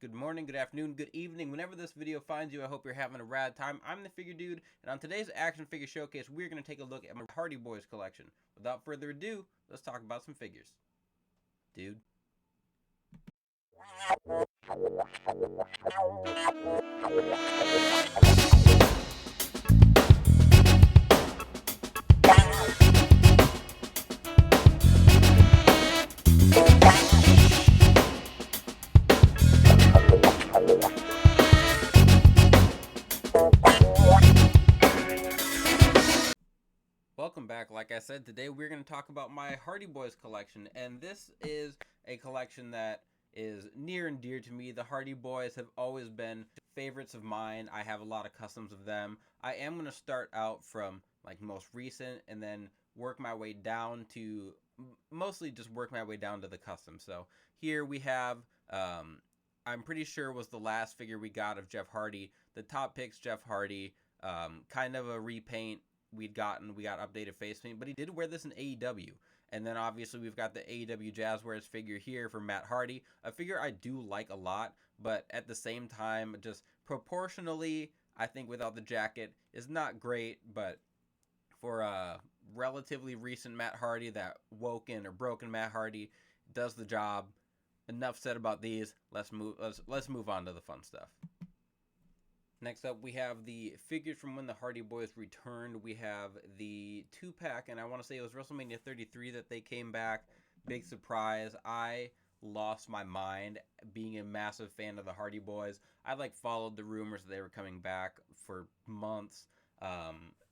good morning, good afternoon, good evening. Whenever this video finds you, I hope you're having a rad time. I'm the Figure Dude, and on today's action figure showcase, we're going to take a look at my Hardy Boyz collection. Without further ado, let's talk about some figures. Dude. Welcome back. Like I said, today we're going to talk about my Hardy Boyz collection, and this is a collection that is near and dear to me. The Hardy Boyz have always been favorites of mine. I have a lot of customs of them. I am going to start out from like most recent and then work my way down to mostly just work my way down to the custom. So here we have I'm pretty sure was the last figure we got of Jeff Hardy. The top picks Jeff Hardy, kind of a repaint. We got updated face paint, but he did wear this in AEW. And then obviously we've got the AEW Jazzwares figure here for Matt Hardy, a figure I do like a lot, but at the same time, just proportionally, I think without the jacket is not great. But for a relatively recent Matt Hardy, that woken or broken Matt Hardy does the job. Enough said about these. Let's move on to the fun stuff. Next up, we have the figures from when the Hardy Boyz returned. We have the 2-pack, and I want to say it was WrestleMania 33 that they came back. Big surprise. I lost my mind being a massive fan of the Hardy Boyz. I followed the rumors that they were coming back for months,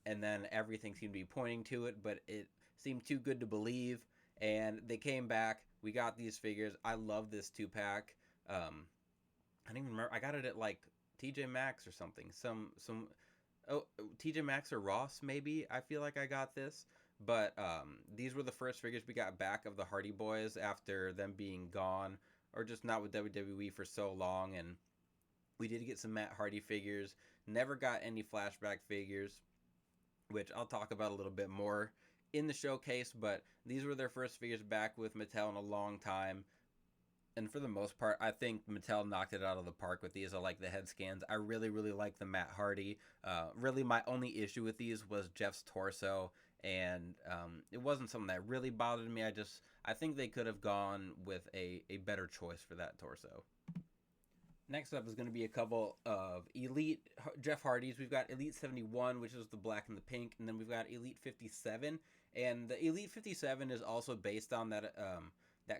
and then everything seemed to be pointing to it, but it seemed too good to believe, and they came back. We got these figures. I love this 2-pack. I don't even remember. I got it at TJ Maxx or something. TJ Maxx or Ross maybe. I feel like I got this, but these were the first figures we got back of the Hardy Boyz after them being gone or just not with WWE for so long. And we did get some Matt Hardy figures. Never got any flashback figures, which I'll talk about a little bit more in the showcase, but these were their first figures back with Mattel in a long time. And for the most part, I think Mattel knocked it out of the park with these. I like the head scans. I really, really like the Matt Hardy. Really, my only issue with these was Jeff's torso, and it wasn't something that really bothered me. I think they could have gone with a better choice for that torso. Next up is going to be a couple of Elite Jeff Hardys. We've got Elite 71, which is the black and the pink, and then we've got Elite 57. And the Elite 57 is also based on that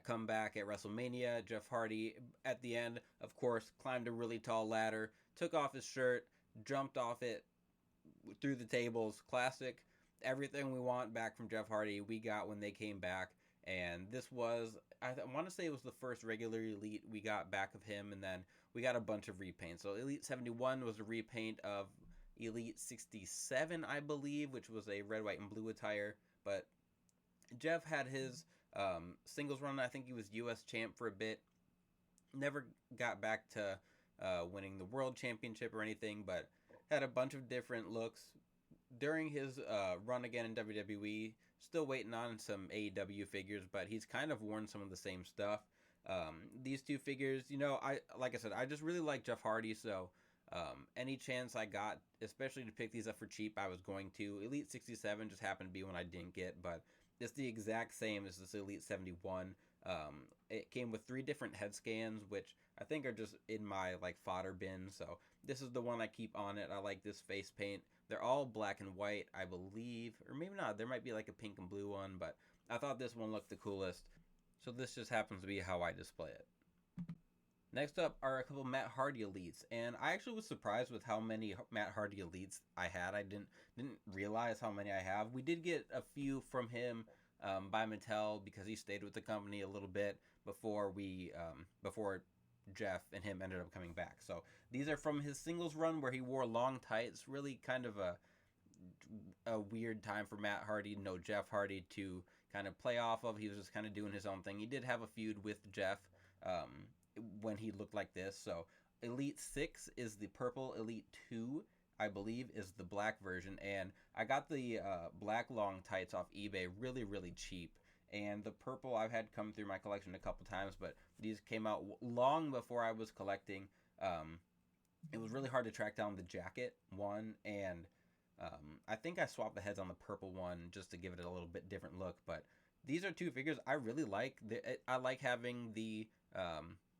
comeback at WrestleMania. Jeff Hardy, at the end, of course, climbed a really tall ladder, took off his shirt, jumped off it through the tables. Classic. Everything we want back from Jeff Hardy, we got when they came back. And this was, I want to say it was the first regular Elite we got back of him, and then we got a bunch of repaints. So Elite 71 was a repaint of Elite 67, I believe, which was a red, white, and blue attire. But Jeff had his singles run. I think he was U.S. champ for a bit. Never got back to winning the world championship or anything, but had a bunch of different looks during his run again in WWE. Still waiting on some AEW figures, but he's kind of worn some of the same stuff. These two figures, like I said, I just really like Jeff Hardy, so any chance I got, especially to pick these up for cheap, I was going to. Elite 67 just happened to be one I didn't get, but it's the exact same as this Elite 71. It came with 3 different head scans, which I think are just in my fodder bin. So this is the one I keep on it. I like this face paint. They're all black and white, I believe, or maybe not. There might be a pink and blue one, but I thought this one looked the coolest. So this just happens to be how I display it. Next up are a couple Matt Hardy Elites, and I actually was surprised with how many Matt Hardy Elites I had. I didn't realize how many I have. We did get a few from him by Mattel because he stayed with the company a little bit before Jeff and him ended up coming back. So these are from his singles run where he wore long tights. Really kind of a weird time for Matt Hardy. No Jeff Hardy to kind of play off of. He was just kind of doing his own thing. He did have a feud with Jeff when he looked like this. So Elite 6 is the purple. Elite 2, I believe, is the black version. And I got the black long tights off eBay really, really cheap. and the purple I've had come through my collection a couple times, but these came out long before I was collecting. It was really hard to track down the jacket one, and I think I swapped the heads on the purple one just to give it a little bit different look. But these are two figures I really like. I like having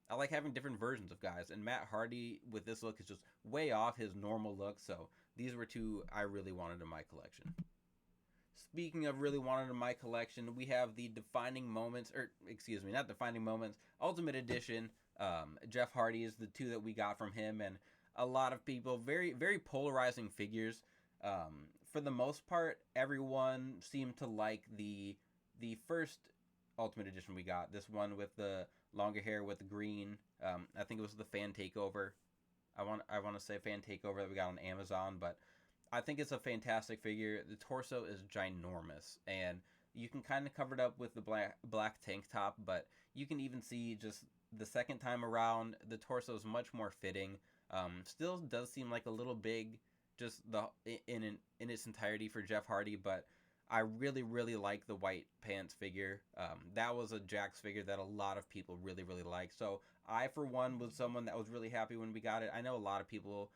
I like having different versions of guys, and Matt Hardy with this look is just way off his normal look. So these were two I really wanted in my collection. Speaking of really wanted in my collection, we have the Defining Moments, or excuse me, not Defining Moments, Ultimate Edition. Jeff Hardy is the two that we got from him, and a lot of people, very, very polarizing figures. For the most part, everyone seemed to like the first Ultimate Edition we got. This one with the longer hair with the green. I think it was the Fan Takeover. I want to say Fan Takeover that we got on Amazon, but I think it's a fantastic figure. The torso is ginormous, and you can kind of cover it up with the black tank top, but you can even see just the second time around, the torso is much more fitting. Still does seem like a little big, just in its entirety for Jeff Hardy, but I really, really like the white pants figure. That was a Jax figure that a lot of people really, really like. So I, for one, was someone that was really happy when we got it. I know a lot of people,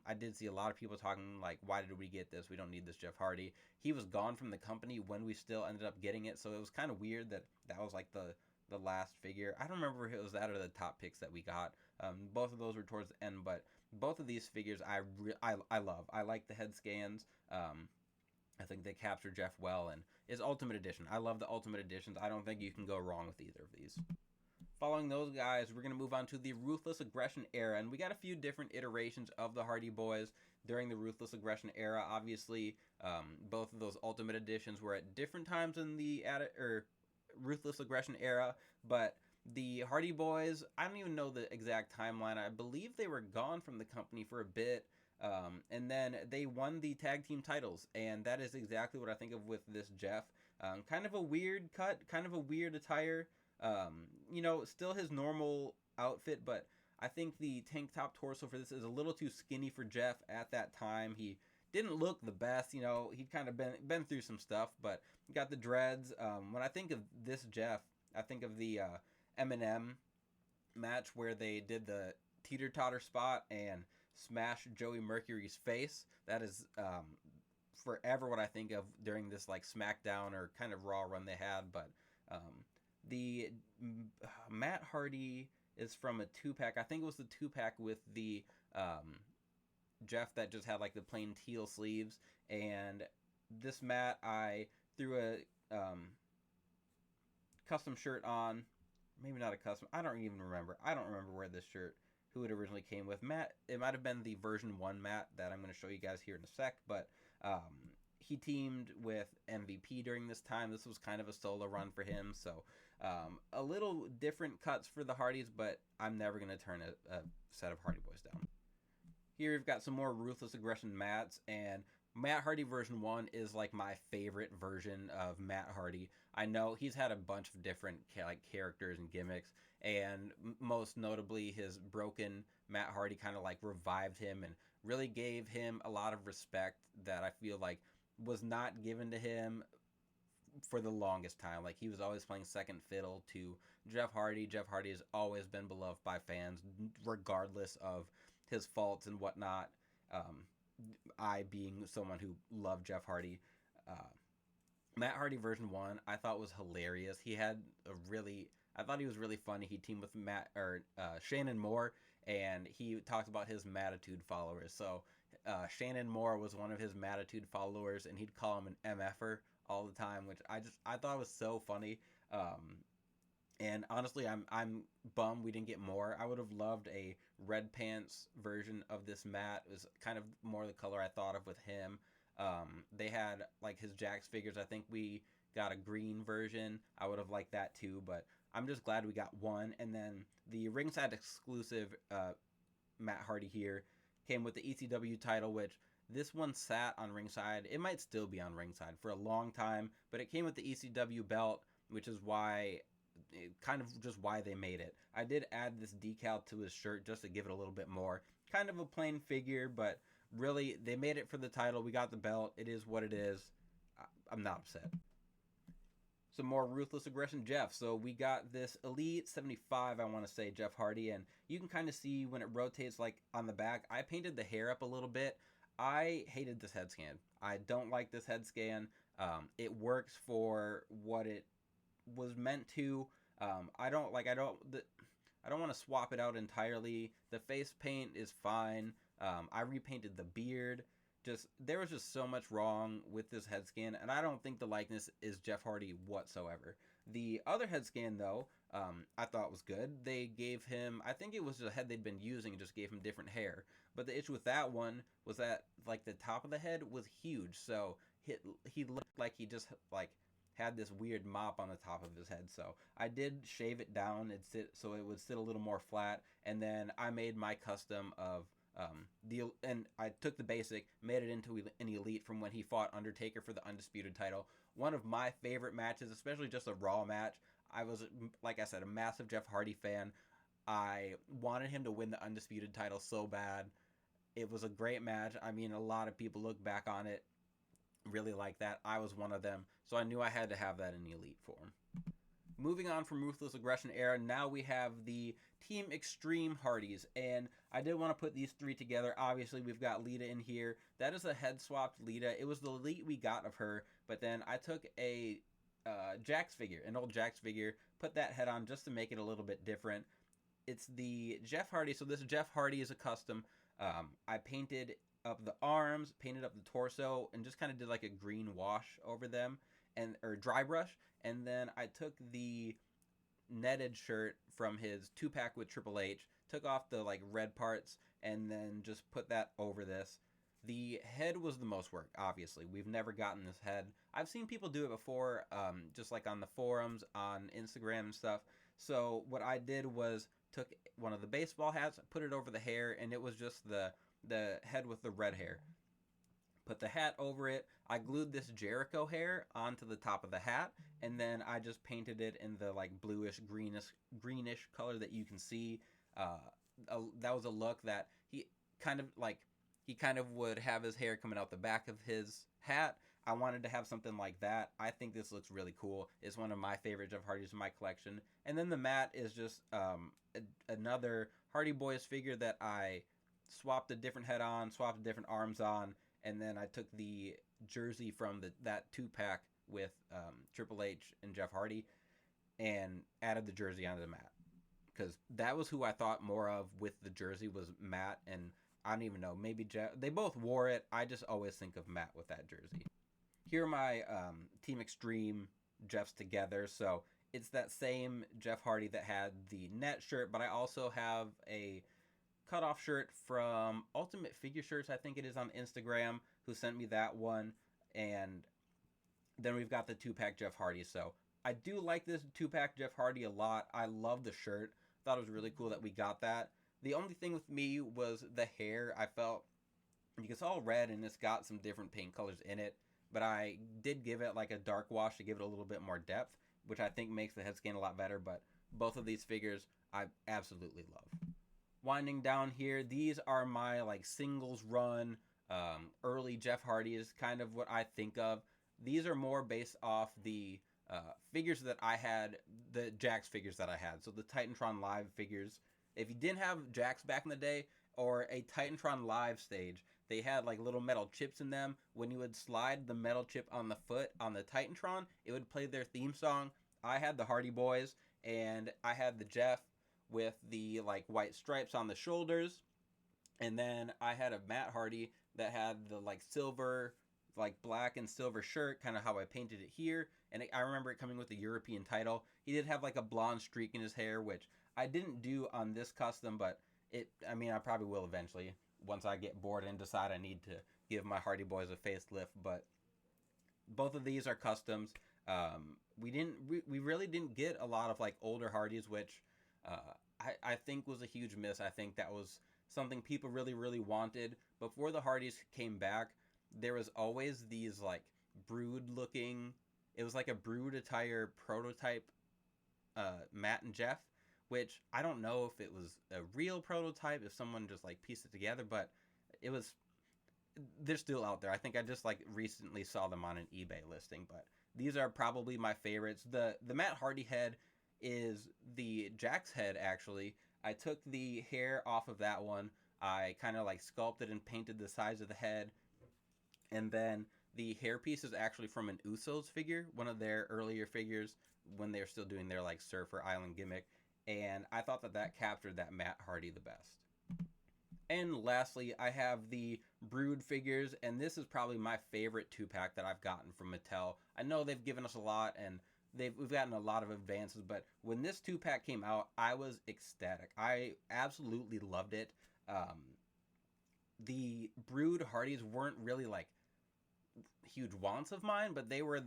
I did see a lot of people talking like, why did we get this? We don't need this Jeff Hardy. He was gone from the company when we still ended up getting it. So it was kind of weird that was like the last figure. I don't remember if it was that or the top picks that we got. Both of those were towards the end, but both of these figures I love. I like the head scans. I think they capture Jeff well, and his Ultimate Edition. I love the Ultimate Editions. I don't think you can go wrong with either of these. Following those guys, we're going to move on to the Ruthless Aggression era, and we got a few different iterations of the Hardy Boys during the Ruthless Aggression era. Obviously, both of those Ultimate Editions were at different times in the Ruthless Aggression era, but the Hardy Boys, I don't even know the exact timeline. I believe they were gone from the company for a bit. And then they won the tag team titles, and that is exactly what I think of with this Jeff. Kind of a weird cut, kind of a weird attire. Still his normal outfit, but I think the tank top torso for this is a little too skinny for Jeff at that time. He didn't look the best, he'd kind of been through some stuff, but got the dreads. When I think of this Jeff, I think of the Eminem match where they did the teeter-totter spot and smash Joey Mercury's face. That is forever what I think of during this like SmackDown or kind of Raw run they had. But the Matt Hardy is from a 2-pack. I think it was the 2-pack with the Jeff that just had like the plain teal sleeves. And this Matt, I threw a custom shirt on. Maybe not a custom. I don't even remember. I don't remember where this shirt, who it originally came with. Matt, it might have been the version 1 Matt that I'm going to show you guys here in a sec, but he teamed with MVP during this time. This was kind of a solo run for him, so a little different cuts for the Hardys, but I'm never going to turn a set of Hardy Boys down. Here we've got some more Ruthless Aggression Matts, and Matt Hardy version 1 is like my favorite version of Matt Hardy. I know he's had a bunch of different characters and gimmicks, and most notably his broken Matt Hardy kind of like revived him and really gave him a lot of respect that I feel like was not given to him for the longest time. Like, he was always playing second fiddle to Jeff Hardy. Jeff Hardy has always been beloved by fans regardless of his faults and whatnot. I being someone who loved Jeff Hardy, Matt Hardy version 1 I thought was hilarious. I thought he was really funny. He teamed with Shannon Moore, and he talked about his Mattitude followers. So Shannon Moore was one of his Mattitude followers, and he'd call him an MFer all the time, which I thought was so funny. And honestly, I'm bummed we didn't get more. I would have loved a red pants version of this Matt. It was kind of more the color I thought of with him. They had like his Jax figures. I think we got a green version. I would have liked that too, but I'm just glad we got one. And then the ringside exclusive Matt Hardy here came with the ECW title, which this one sat on ringside. It might still be on ringside for a long time, but it came with the ECW belt, which is why they made it. I did add this decal to his shirt just to give it a little bit more. Kind of a plain figure, but really, they made it for the title. We got the belt. It is what it is. I'm not upset. Some more Ruthless Aggression Jeff. So we got this Elite 75, I want to say, Jeff Hardy, and you can kind of see when it rotates like on the back. I painted the hair up a little bit. I hated this head scan. I don't like this head scan. It works for what it was meant to. I don't like. I don't want to swap it out entirely. The face paint is fine. I repainted the beard. Just there was just so much wrong with this head scan, and I don't think the likeness is Jeff Hardy whatsoever. The other head scan, though, I thought was good. They gave him, I think it was the head they'd been using, and just gave him different hair. But the issue with that one was that like the top of the head was huge, so he looked like he just like had this weird mop on the top of his head. So I did shave it down and sit so it would sit a little more flat, and then I made my custom of and I took the basic, made it into an elite from when he fought Undertaker for the undisputed title. One of my favorite matches, especially just a Raw match. I was, like I said, a massive Jeff Hardy fan. I wanted him to win the undisputed title so bad. It was a great match. I mean, a lot of people look back on it really like that. I was one of them, so I knew I had to have that in the elite form. Moving on from Ruthless Aggression era, now we have the Team Extreme Hardys, and I did want to put these three together. Obviously, we've got Lita in here. That is a head-swapped Lita. It was the elite we got of her, but then I took a Jax figure, an old Jax figure, put that head on just to make it a little bit different. It's the Jeff Hardy, so this Jeff Hardy is a custom. I painted up the arms, painted up the torso, and just kind of did like a green wash over them, or dry brush. And then I took the netted shirt from his 2-pack with Triple H, took off the like red parts, and then just put that over this. The head was the most work, obviously. We've never gotten this head. I've seen people do it before, just like on the forums, on Instagram and stuff. So what I did was took one of the baseball hats, put it over the hair, and it was just the head with the red hair. Put the hat over it. I glued this Jericho hair onto the top of the hat, and then I just painted it in the like bluish greenish color that you can see. That was a look that he kind of would have his hair coming out the back of his hat. I wanted to have something like that. I think this looks really cool. It's one of my favorite Jeff Hardys in my collection. And then the mat is just another Hardy Boyz figure that I swapped a different head on, swapped different arms on, and then I took the jersey from that 2-pack with Triple H and Jeff Hardy and added the jersey onto the mat. Because that was who I thought more of with the jersey was Matt, and I don't even know, maybe Jeff. They both wore it. I just always think of Matt with that jersey. Here are my Team Extreme Jeffs together. So it's that same Jeff Hardy that had the net shirt, but I also have a cutoff shirt from Ultimate Figure Shirts, I think it is, on Instagram, who sent me that one. And then we've got the 2-pack Jeff Hardy. So I do like this 2-pack Jeff Hardy a lot. I love the shirt. Thought it was really cool that we got that. The only thing with me was the hair. I felt, it's all red and it's got some different paint colors in it, but I did give it like a dark wash to give it a little bit more depth, which I think makes the head scan a lot better. But both of these figures I absolutely love. Winding down here, these are my like singles run early Jeff Hardy is kind of what I think of. These are more based off the figures that I had, the Jax figures that I had. So the Titantron Live figures. If you didn't have Jax back in the day, or a Titantron Live stage, they had like little metal chips in them. When you would slide the metal chip on the foot on the Titantron, it would play their theme song. I had the Hardy Boyz, and I had the Jeff with the like white stripes on the shoulders, and then I had a Matt Hardy that had the like silver, like black and silver shirt, kind of how I painted it here. And I remember it coming with the European title. He did have like a blonde streak in his hair, which I didn't do on this custom, but I probably will eventually once I get bored and decide I need to give my Hardy Boyz a facelift. But both of these are customs. We really didn't get a lot of like older Hardys, which I think was a huge miss. I think that was something people really, really wanted. Before the Hardys came back, there was always these like Brood looking, it was like a Brood attire prototype Matt and Jeff, which I don't know if it was a real prototype, if someone just like pieced it together, but they're still out there. I think I just like recently saw them on an eBay listing, but these are probably my favorites. The Matt Hardy head is the Jack's head, actually. I took the hair off of that one. I kind of like sculpted and painted the sides of the head. And then the hairpiece is actually from an Usos figure, one of their earlier figures when they're still doing their like Surfer Island gimmick. And I thought that that captured that Matt Hardy the best. And lastly, I have the Brood figures, and this is probably my favorite 2-pack that I've gotten from Mattel. I know they've given us a lot, and we've gotten a lot of advances, but when this 2-pack came out, I was ecstatic. I absolutely loved it. The Brood Hardys weren't really like huge wants of mine, but they were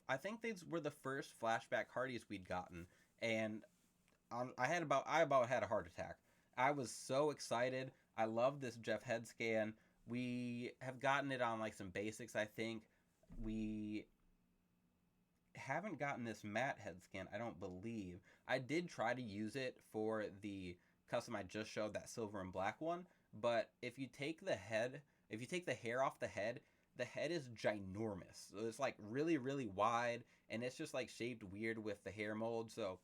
I think they were the first flashback Hardys we'd gotten, and I about had a heart attack. I was so excited. I love this Jeff head scan. We have gotten it on like some basics, I think. We haven't gotten this matte head scan, I don't believe. I did try to use it for the custom I just showed, that silver and black one, but if you take the hair off the head is ginormous. So it's like really, really wide, and it's just like shaped weird with the hair mold. So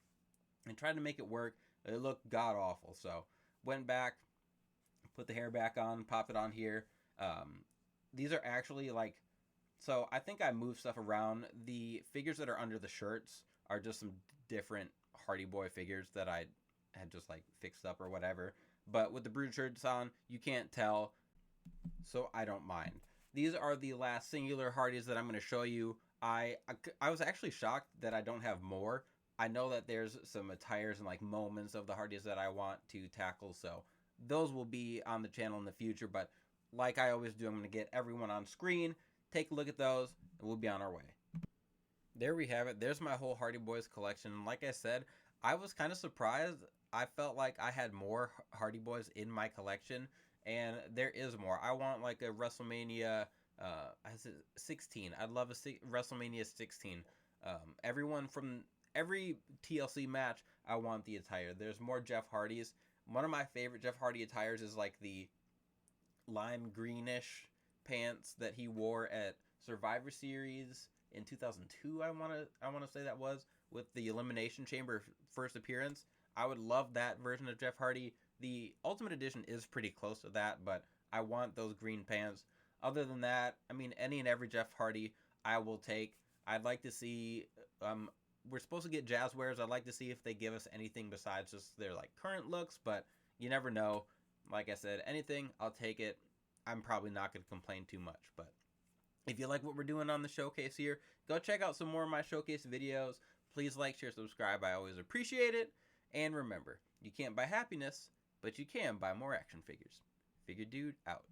I tried to make it work. It looked god awful. So went back, put the hair back on, pop it on here. These are actually like, so I think I moved stuff around. The figures that are under the shirts are just some different Hardy Boy figures that I had just like fixed up or whatever. But with the Brood shirts on, you can't tell, so I don't mind. These are the last singular Hardys that I'm going to show you. I was actually shocked that I don't have more. I know that there's some attires and like moments of the Hardys that I want to tackle, so those will be on the channel in the future, but like I always do, I'm going to get everyone on screen, take a look at those, and we'll be on our way. There we have it. There's my whole Hardy Boys collection. Like I said, I was kind of surprised. I felt like I had more Hardy Boys in my collection, and there is more. I want like a WrestleMania 16. I'd love a WrestleMania 16. Everyone from every TLC match, I want the attire. There's more Jeff Hardys. One of my favorite Jeff Hardy attires is like the lime greenish pants that he wore at Survivor Series in 2002. I want to say that was, with the Elimination Chamber first appearance. I would love that version of Jeff Hardy. The Ultimate Edition is pretty close to that, but I want those green pants. Other than that, I mean, any and every Jeff Hardy I will take. I'd like to see, we're supposed to get Jazzwares. I'd like to see if they give us anything besides just their like current looks, but you never know. Like I said, anything, I'll take it. I'm probably not going to complain too much, but if you like what we're doing on the showcase here, go check out some more of my showcase videos. Please like, share, subscribe. I always appreciate it. And remember, you can't buy happiness, but you can buy more action figures. Figure Dude out.